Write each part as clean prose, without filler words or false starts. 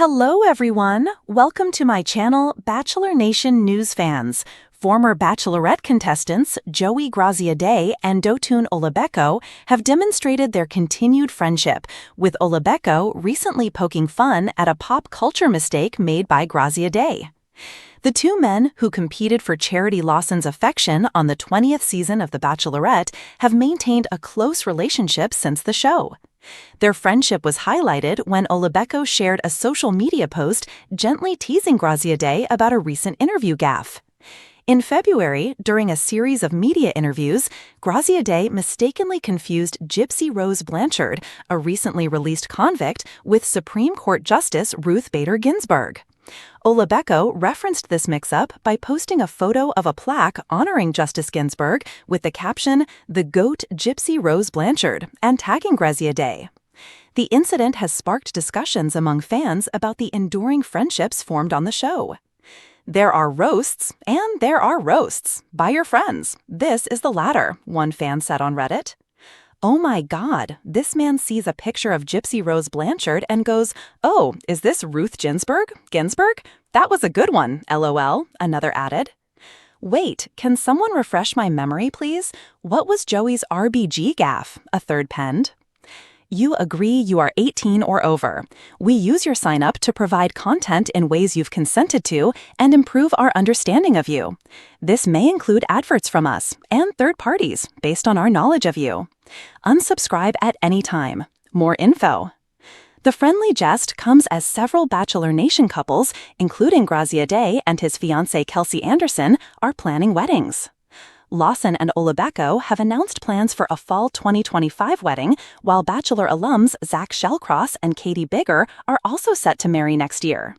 Hello everyone! Welcome to my channel, Bachelor Nation News Fans. Former Bachelorette contestants Joey Graziadei and Dotun Olubeko have demonstrated their continued friendship, with Olubeko recently poking fun at a pop culture mistake made by Graziadei. The two men, who competed for Charity Lawson's affection on the 20th season of The Bachelorette, have maintained a close relationship since the show. Their friendship was highlighted when Olubeko shared a social media post gently teasing Graziadei about a recent interview gaffe. In February, during a series of media interviews, Graziadei mistakenly confused Gypsy Rose Blanchard, a recently released convict, with Supreme Court Justice Ruth Bader Ginsburg. Olubeko referenced this mix-up by posting a photo of a plaque honoring Justice Ginsburg with the caption, "The GOAT Gypsy Rose Blanchard," and tagging Graziadei. The incident has sparked discussions among fans about the enduring friendships formed on the show. "There are roasts, and there are roasts. By your friends. This is the latter," one fan said on Reddit. "Oh my God, this man sees a picture of Gypsy Rose Blanchard and goes, 'Oh, is this Ruth Ginsburg? That was a good one, LOL,' another added. "Wait, can someone refresh my memory, please? What was Joey's RBG gaffe?" a third penned. "You agree you are 18 or over. We use your sign-up to provide content in ways you've consented to and improve our understanding of you. This may include adverts from us and third parties based on our knowledge of you. Unsubscribe at any time. More info." The friendly jest comes as several Bachelor Nation couples, including Graziadei and his fiancée Kelsey Anderson, are planning weddings. Lawson and Olubeko have announced plans for a fall 2025 wedding, while Bachelor alums Zach Shellcross and Katie Bigger are also set to marry next year.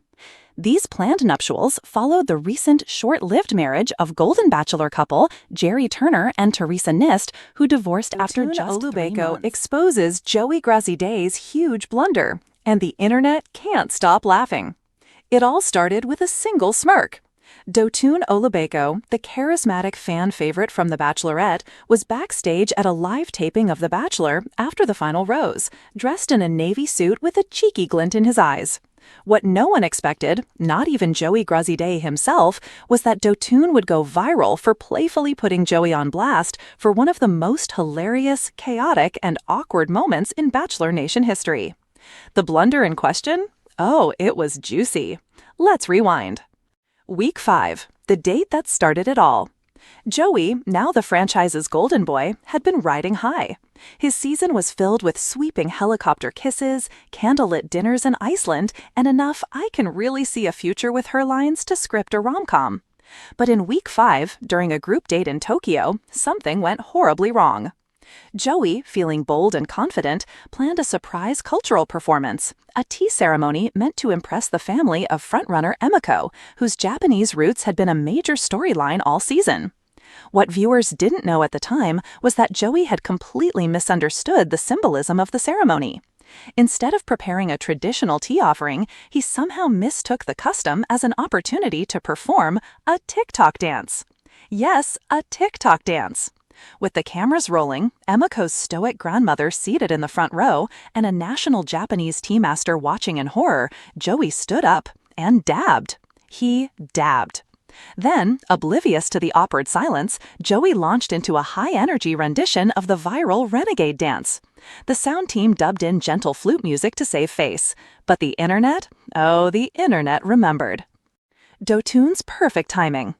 These planned nuptials followed the recent short-lived marriage of Golden Bachelor couple Jerry Turner and Teresa Nist, who divorced after just 3 months. Exposes Joey Graziadei's huge blunder, and the internet can't stop laughing. It all started with a single smirk. Dotun Olubeko, the charismatic fan favorite from The Bachelorette, was backstage at a live taping of The Bachelor after the final rose, dressed in a navy suit with a cheeky glint in his eyes. What no one expected, not even Joey Graziadei himself, was that Dotun would go viral for playfully putting Joey on blast for one of the most hilarious, chaotic, and awkward moments in Bachelor Nation history. The blunder in question? Oh, it was juicy. Let's rewind. Week 5, the date that started it all. Joey, now the franchise's golden boy, had been riding high. His season was filled with sweeping helicopter kisses, candlelit dinners in Iceland, and enough "I can really see a future with her" lines to script a rom-com. But in Week 5, during a group date in Tokyo, something went horribly wrong. Joey, feeling bold and confident, planned a surprise cultural performance, a tea ceremony meant to impress the family of frontrunner Emiko, whose Japanese roots had been a major storyline all season. What viewers didn't know at the time was that Joey had completely misunderstood the symbolism of the ceremony. Instead of preparing a traditional tea offering, he somehow mistook the custom as an opportunity to perform a TikTok dance. Yes, a TikTok dance. With the cameras rolling, Emiko's stoic grandmother seated in the front row, and a national Japanese tea master watching in horror, Joey stood up and dabbed. He dabbed. Then, oblivious to the awkward silence, Joey launched into a high-energy rendition of the viral Renegade dance. The sound team dubbed in gentle flute music to save face. But the internet? Oh, the internet remembered. Dotun's perfect timing.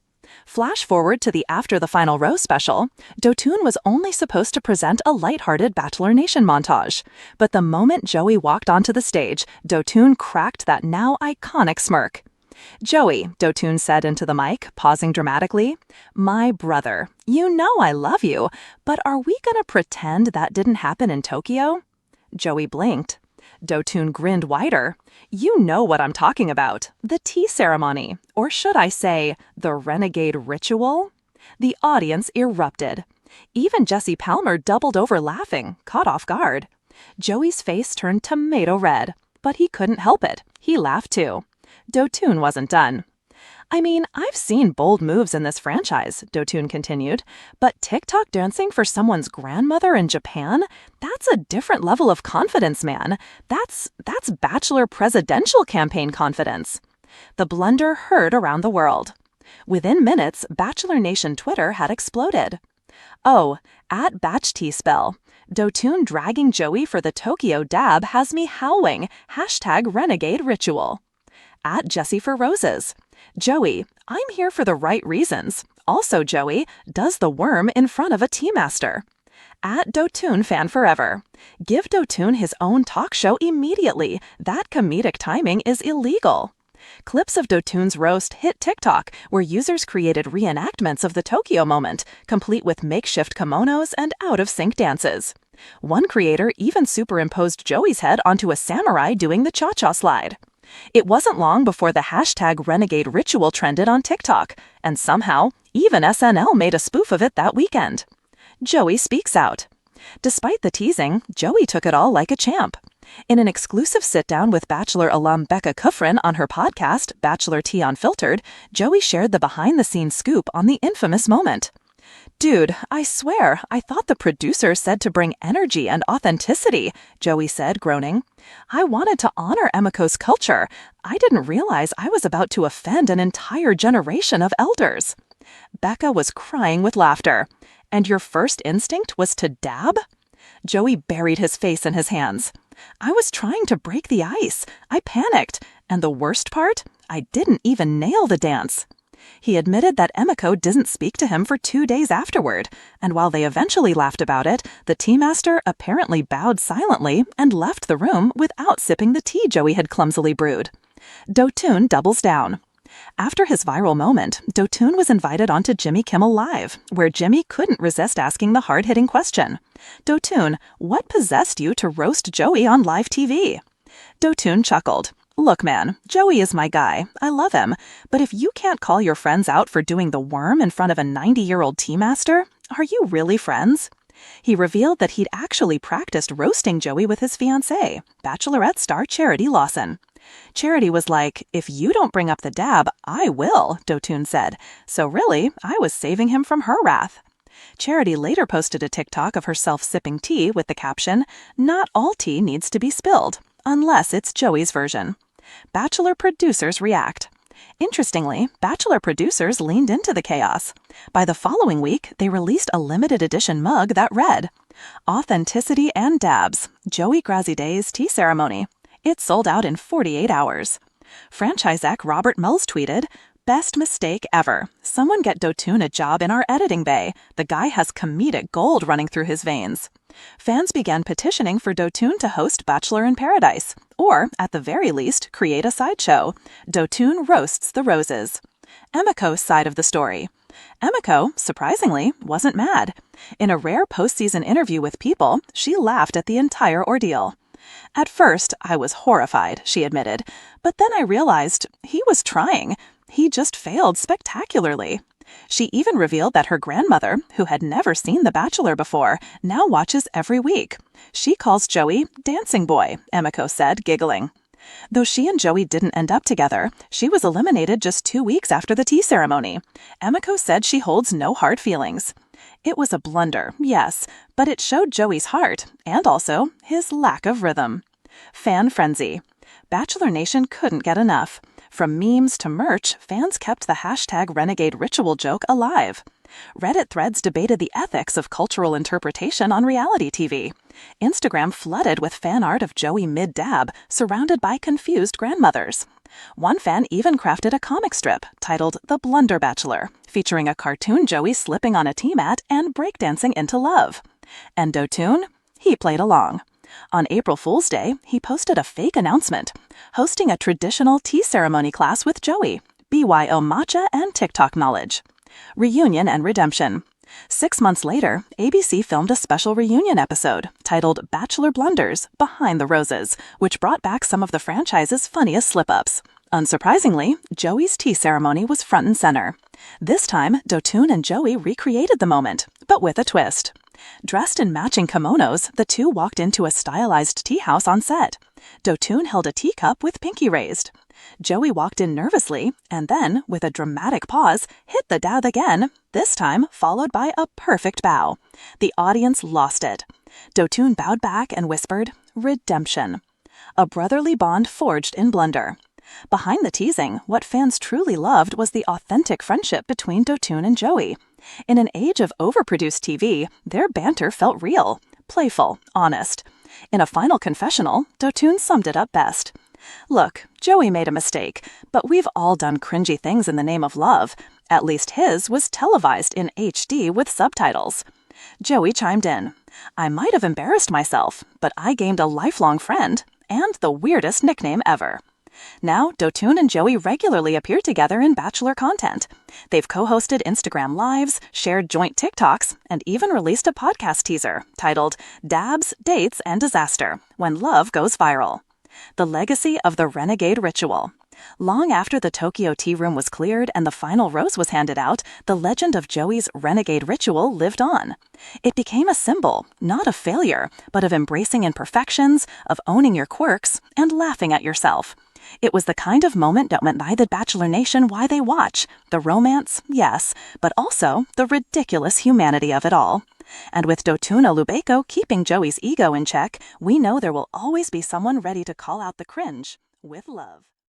Flash forward to the After the Final Rose special. Dotun was only supposed to present a lighthearted Bachelor Nation montage. But the moment Joey walked onto the stage, Dotun cracked that now iconic smirk. "Joey," Dotun said into the mic, pausing dramatically, "my brother, you know I love you, but are we gonna pretend that didn't happen in Tokyo?" Joey blinked. Dotun grinned wider. "You know what I'm talking about. The tea ceremony. Or should I say, the renegade ritual?" The audience erupted. Even Jesse Palmer doubled over laughing, caught off guard. Joey's face turned tomato red, but he couldn't help it. He laughed too. Dotun wasn't done. I mean, I've seen bold moves in this franchise, Dotun continued, but TikTok dancing for someone's grandmother in Japan? That's a different level of confidence, man. That's Bachelor presidential campaign confidence. The blunder heard around the world. Within minutes, Bachelor Nation Twitter had exploded. Oh, at BatchTSpell. Dotun dragging Joey for the Tokyo dab has me howling. #renegade ritual. At Jessie for Roses. Joey, I'm here for the right reasons. Also, Joey, does the worm in front of a tea master. At Dotun Fan Forever. Give Dotun his own talk show immediately. That comedic timing is illegal. Clips of Dotun's roast hit TikTok, where users created reenactments of the Tokyo moment, complete with makeshift kimonos and out-of-sync dances. One creator even superimposed Joey's head onto a samurai doing the cha-cha slide. It wasn't long before the #renegade ritual trended on TikTok, and somehow, even SNL made a spoof of it that weekend. Joey speaks out. Despite the teasing, Joey took it all like a champ. In an exclusive sit-down with Bachelor alum Becca Kufrin on her podcast, Bachelor Tea Unfiltered, Joey shared the behind-the-scenes scoop on the infamous moment. Dude, I swear, I thought the producer said to bring energy and authenticity, Joey said, groaning. I wanted to honor Emiko's culture. I didn't realize I was about to offend an entire generation of elders. Becca was crying with laughter. And your first instinct was to dab? Joey buried his face in his hands. I was trying to break the ice. I panicked. And the worst part? I didn't even nail the dance. He admitted that Emiko didn't speak to him for 2 days afterward, and while they eventually laughed about it, the tea master apparently bowed silently and left the room without sipping the tea Joey had clumsily brewed. Dotun doubles down. After his viral moment, Dotun was invited onto Jimmy Kimmel Live, where Jimmy couldn't resist asking the hard-hitting question. Dotun, what possessed you to roast Joey on live TV? Dotun chuckled. Look, man, Joey is my guy. I love him. But if you can't call your friends out for doing the worm in front of a 90-year-old tea master, are you really friends? He revealed that he'd actually practiced roasting Joey with his fiancée, Bachelorette star Charity Lawson. Charity was like, if you don't bring up the dab, I will, Dotun said. So really, I was saving him from her wrath. Charity later posted a TikTok of herself sipping tea with the caption, not all tea needs to be spilled, unless it's Joey's version. Bachelor producers react. Interestingly, Bachelor producers leaned into the chaos. By the following week, they released a limited edition mug that read, Authenticity and Dabs, Joey Graziadei's Tea Ceremony. It sold out in 48 hours. Franchise exec Robert Mells tweeted, Best mistake ever. Someone get Dotun a job in our editing bay. The guy has comedic gold running through his veins. Fans began petitioning for Dotun to host Bachelor in Paradise, or, at the very least, create a sideshow. Dotun roasts the roses. Emiko's side of the story. Emiko, surprisingly, wasn't mad. In a rare postseason interview with People, she laughed at the entire ordeal. At first, I was horrified, she admitted, but then I realized he was trying. He just failed spectacularly. She even revealed that her grandmother, who had never seen The Bachelor before, now watches every week. She calls Joey Dancing Boy, Emiko said, giggling. Though she and Joey didn't end up together, she was eliminated just 2 weeks after the tea ceremony. Emiko said she holds no hard feelings. It was a blunder, yes, but it showed Joey's heart, and also his lack of rhythm. Fan frenzy. Bachelor Nation couldn't get enough. From memes to merch, fans kept the #renegade ritual joke alive. Reddit threads debated the ethics of cultural interpretation on reality TV. Instagram flooded with fan art of Joey mid-dab, surrounded by confused grandmothers. One fan even crafted a comic strip titled The Blunder Bachelor, featuring a cartoon Joey slipping on a tea mat and breakdancing into love. And Dotun? He played along. On April Fool's Day, he posted a fake announcement, hosting a traditional tea ceremony class with Joey, BYO matcha and TikTok knowledge. Reunion and redemption. 6 months later, ABC filmed a special reunion episode titled Bachelor Blunders Behind the Roses, which brought back some of the franchise's funniest slip-ups. Unsurprisingly, Joey's tea ceremony was front and center. This time, Dotun and Joey recreated the moment, but with a twist. Dressed in matching kimonos, the two walked into a stylized tea house on set. Dotun held a teacup with pinky raised. Joey walked in nervously and then, with a dramatic pause, hit the dab again, this time followed by a perfect bow. The audience lost it. Dotun bowed back and whispered, "Redemption." A brotherly bond forged in Blunder. Behind the teasing, what fans truly loved was the authentic friendship between Dotun and Joey. In an age of overproduced TV, their banter felt real, playful, honest. In a final confessional, Dotun summed it up best. "Look, Joey made a mistake, but we've all done cringy things in the name of love. At least his was televised in HD with subtitles." Joey chimed in, "I might have embarrassed myself, but I gained a lifelong friend and the weirdest nickname ever." Now, Dotun and Joey regularly appear together in Bachelor content. They've co-hosted Instagram Lives, shared joint TikToks, and even released a podcast teaser titled Dabs, Dates, and Disaster, When Love Goes Viral. The legacy of the Renegade Ritual. Long after the Tokyo tea room was cleared and the final rose was handed out, the legend of Joey's Renegade Ritual lived on. It became a symbol, not of failure, but of embracing imperfections, of owning your quirks, and laughing at yourself. It was the kind of moment that reminded Bachelor Nation why they watch. The romance, yes, but also the ridiculous humanity of it all. And with Dotun Olubeko keeping Joey's ego in check, we know there will always be someone ready to call out the cringe with love.